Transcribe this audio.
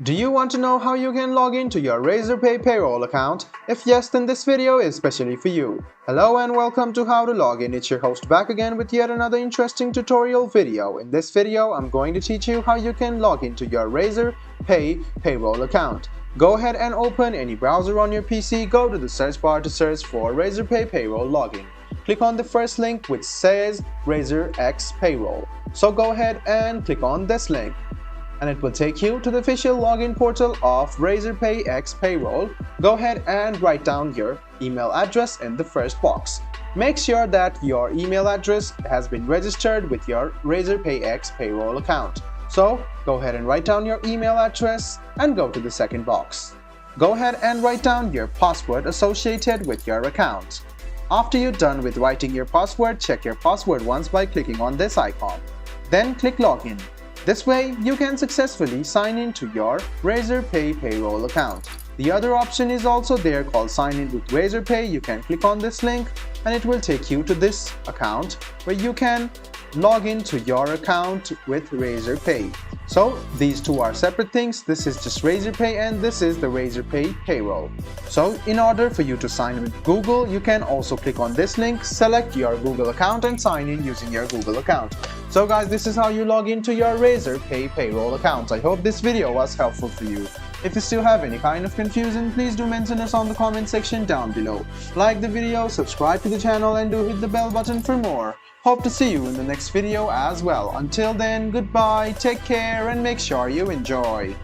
Do you want to know how you can log into your Razorpay payroll account? If yes, then this video is specially for you. Hello and welcome to How to Log In. It's your host back again with yet another interesting tutorial video. In this video, I'm going to teach you how you can log into your Razorpay payroll account. Go ahead and open any browser on your PC, go to the search bar to search for Razorpay payroll login. Click on the first link which says RazorX Payroll. So go ahead and click on this link, and it will take you to the official login portal of Razorpay X Payroll. Go ahead and write down your email address in the first box. Make sure that your email address has been registered with your Razorpay X Payroll account. So go ahead and write down your email address and go to the second box. Go ahead and write down your password associated with your account. After you're done with writing your password, check your password once by clicking on this icon. Then click Login. This way, you can successfully sign in to your Razorpay payroll account. The other option is also there called Sign in with Razorpay. You can click on this link and it will take you to this account where you can log into your account with Razorpay. So these two are separate things. This is just Razorpay and this is the Razorpay payroll. So in order for you to sign in with Google, you can also click on this link, select your Google account and sign in using your Google account. So guys, this is how you log into your Razorpay payroll account. I hope this video was helpful for you. If you still have any kind of confusion, please do mention us on the comment section down below. Like the video, subscribe to the channel and do hit the bell button for more. Hope to see you in the next video as well. Until then, goodbye, take care and make sure you enjoy.